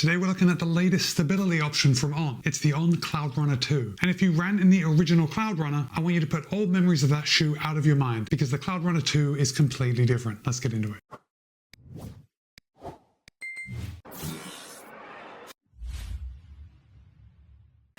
Today we're looking at the latest stability option from On. It's the On Cloudrunner 2. And if you ran in the original Cloudrunner, I want you to put old memories of that shoe out of your mind because the Cloudrunner 2 is completely different. Let's get into it.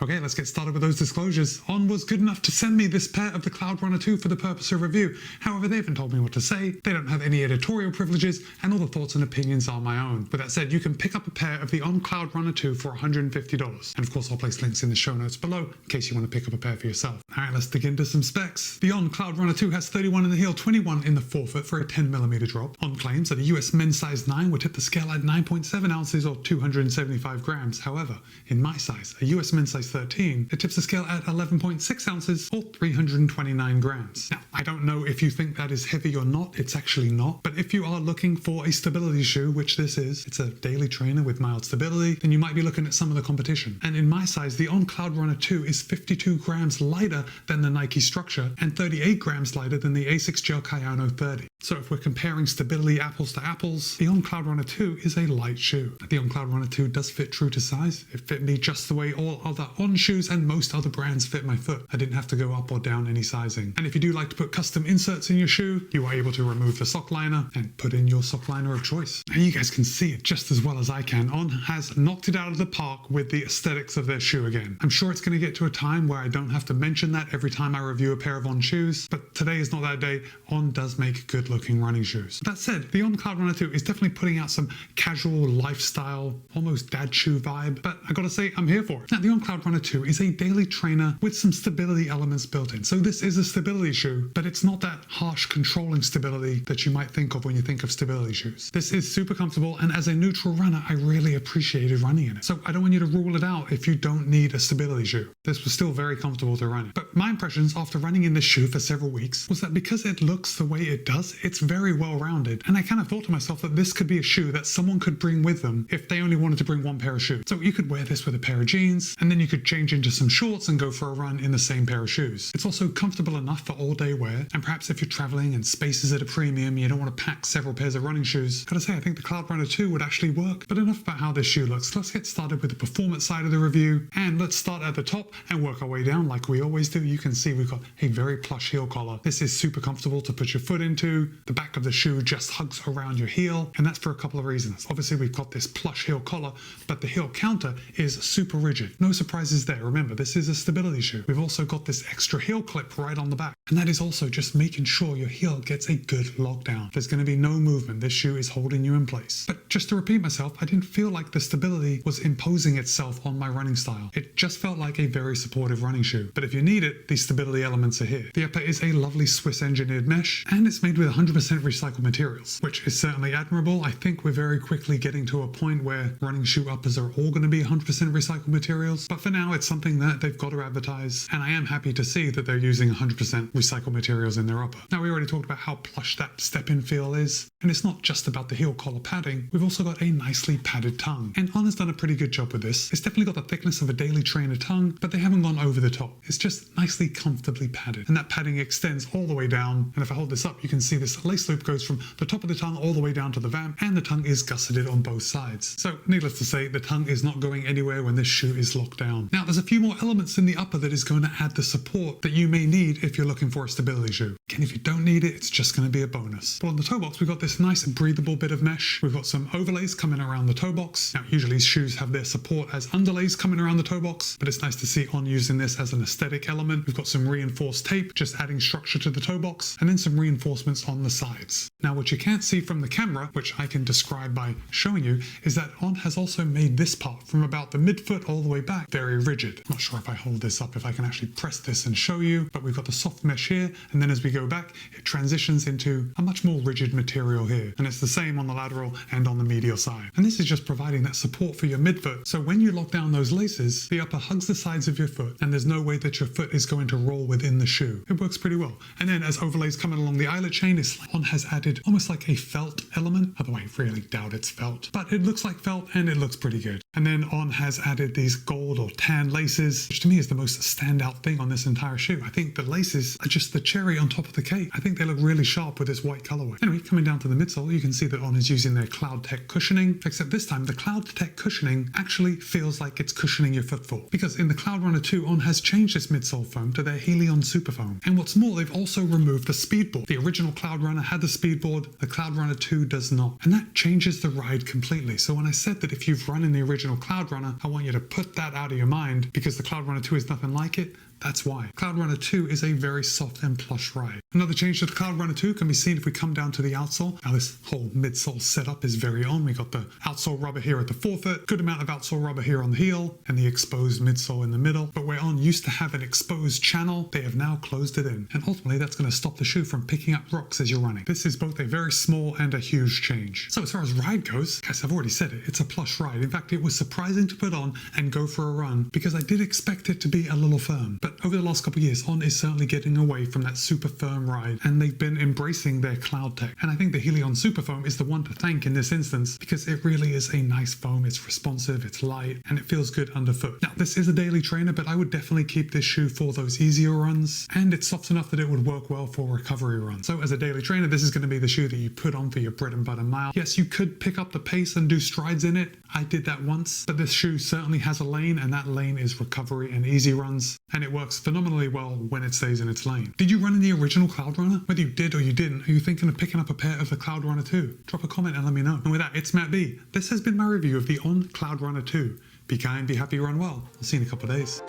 Okay, let's get started with those disclosures. On was good enough to send me this pair of the Cloudrunner 2 for the purpose of review. However, they haven't told me what to say, they don't have any editorial privileges, and all the thoughts and opinions are my own. With that said, you can pick up a pair of the On Cloudrunner 2 for $150. And of course, I'll place links in the show notes below in case you want to pick up a pair for yourself. Alright, let's dig into some specs. The On Cloudrunner 2 has 31 in the heel, 21 in the forefoot for a 10mm drop. On claims that a US men's size 9 would tip the scale at 9.7 ounces or 275 grams. However, in my size, a US men's size 13, it tips the scale at 11.6 ounces or 329 grams. Now, I don't know if you think that is heavy or not, it's actually not, but if you are looking for a stability shoe, which this is, it's a daily trainer with mild stability, then you might be looking at some of the competition. And in my size, the On Cloudrunner 2 is 52 grams lighter than the Nike Structure and 38 grams lighter than the ASICS Gel Kayano 30. So if we're comparing stability apples to apples, the On Cloudrunner 2 is a light shoe. The On Cloudrunner 2 does fit true to size. It fit me just the way all other On shoes and most other brands fit my foot. I didn't have to go up or down any sizing. And if you do like to put custom inserts in your shoe, you are able to remove the sock liner and put in your sock liner of choice. Now you guys can see it just as well as I can. On has knocked it out of the park with the aesthetics of their shoe again. I'm sure it's going to get to a time where I don't have to mention that every time I review a pair of On shoes, but today is not that day. On does make good looking running shoes. That said, the On Cloudrunner 2 is definitely putting out some casual lifestyle, almost dad shoe vibe, but I gotta say, I'm here for it. Now, the On Cloudrunner 2 is a daily trainer with some stability elements built in. So this is a stability shoe, but it's not that harsh controlling stability that you might think of when you think of stability shoes. This is super comfortable, and as a neutral runner, I really appreciated running in it. So I don't want you to rule it out if you don't need a stability shoe. This was still very comfortable to run in. But my impressions after running in this shoe for several weeks was that because it looks the way it does, it's very well-rounded. And I kind of thought to myself that this could be a shoe that someone could bring with them if they only wanted to bring one pair of shoes. So you could wear this with a pair of jeans, and then you could change into some shorts and go for a run in the same pair of shoes. It's also comfortable enough for all-day wear, and perhaps if you're traveling and space is at a premium, you don't want to pack several pairs of running shoes. Gotta say, I think the Cloudrunner 2 would actually work. But enough about how this shoe looks. Let's get started with the performance side of the review, and let's start at the top and work our way down like we always do. You can see we've got a very plush heel collar. This is super comfortable to put your foot into. The back of the shoe just hugs around your heel, and that's for a couple of reasons. Obviously, we've got this plush heel collar, but the heel counter is super rigid. No surprises there. Remember, this is a stability shoe. We've also got this extra heel clip right on the back, and that is also just making sure your heel gets a good lockdown. There's going to be no movement. This shoe is holding you in place. But just to repeat myself, I didn't feel like the stability was imposing itself on my running style. It just felt like a very supportive running shoe. But if you need it, these stability elements are here. The upper is a lovely Swiss engineered mesh, and it's made with 100% recycled materials, which is certainly admirable. I think we're very quickly getting to a point where running shoe uppers are all going to be 100% recycled materials, but for now it's something that they've got to advertise, and I am happy to see that they're using 100% recycled materials in their upper. Now, we already talked about how plush that step-in feel is, and it's not just about the heel collar padding. We've also got a nicely padded tongue, and On has done a pretty good job with this. It's definitely got the thickness of a daily trainer tongue, but they haven't gone over the top. It's just nicely comfortably padded, and that padding extends all the way down, and if I hold this up, you can see this lace loop goes from the top of the tongue all the way down to the vamp, and the tongue is gusseted on both sides. So needless to say, the tongue is not going anywhere when this shoe is locked down. Now, there's a few more elements in the upper that is going to add the support that you may need if you're looking for a stability shoe. Again, if you don't need it, it's just going to be a bonus. But on the toe box, we've got this nice breathable bit of mesh. We've got some overlays coming around the toe box. Now, usually shoes have their support as underlays coming around the toe box, but it's nice to see On using this as an aesthetic element. We've got some reinforced tape, just adding structure to the toe box, and then some reinforcements on the sides. Now, what you can't see from the camera, which I can describe by showing you, is that On has also made this part from about the midfoot all the way back very rigid. I'm not sure if I hold this up, if I can actually press this and show you, but we've got the soft mesh here, and then as we go back, it transitions into a much more rigid material here. And it's the same on the lateral and on the medial side. And this is just providing that support for your midfoot. So when you lock down those laces, the upper hugs the sides of your foot, and there's no way that your foot is going to roll within the shoe. It works pretty well. And then as overlays coming along the eyelet chain, On has added almost like a felt element. By the way, I really doubt it's felt, but it looks like felt and it looks pretty good. And then On has added these gold or tan laces, which to me is the most standout thing on this entire shoe. I think the laces are just the cherry on top of the cake. I think they look really sharp with this white colorway. Anyway, coming down to the midsole, you can see that On is using their CloudTec cushioning, except this time the CloudTec cushioning actually feels like it's cushioning your footfall, because in the Cloudrunner 2, On has changed its midsole foam to their Helion Superfoam. And what's more, they've also removed the speedboard. The original Cloudrunner had the speedboard, the Cloudrunner 2 does not. And that changes the ride completely. So when I said that if you've run in the original Cloudrunner, I want you to put that out of your mind because the Cloudrunner 2 is nothing like it, that's why. Cloudrunner 2 is a very soft and plush ride. Another change to the Cloudrunner 2 can be seen if we come down to the outsole. Now this whole midsole setup is very On. We got the outsole rubber here at the forefoot, good amount of outsole rubber here on the heel, and the exposed midsole in the middle. But where On used to have an exposed channel, they have now closed it in. And ultimately that's going to stop the shoe from picking up rocks as you're running. This is both a very small and a huge change. So as far as ride goes, guys, I've already said it, it's a plush ride. In fact, it was surprising to put on and go for a run because I did expect it to be a little firm. But over the last couple of years, On is certainly getting away from that super firm ride, and they've been embracing their CloudTec. And I think the Helion Superfoam is the one to thank in this instance because it really is a nice foam. It's responsive, it's light, and it feels good underfoot. Now, this is a daily trainer, but I would definitely keep this shoe for those easier runs, and it's soft enough that it would work well for recovery runs. So as a daily trainer, this is going to be the shoe that you put on for your bread and butter mile. Yes, you could pick up the pace and do strides in it. I did that once, but this shoe certainly has a lane, and that lane is recovery and easy runs, and it works phenomenally well when it stays in its lane. Did you run in the original Cloudrunner? Whether you did or you didn't, are you thinking of picking up a pair of the Cloudrunner 2? Drop a comment and let me know. And with that, it's Matt B. This has been my review of the On Cloudrunner 2. Be kind, be happy, run well. I'll see you in a couple of days.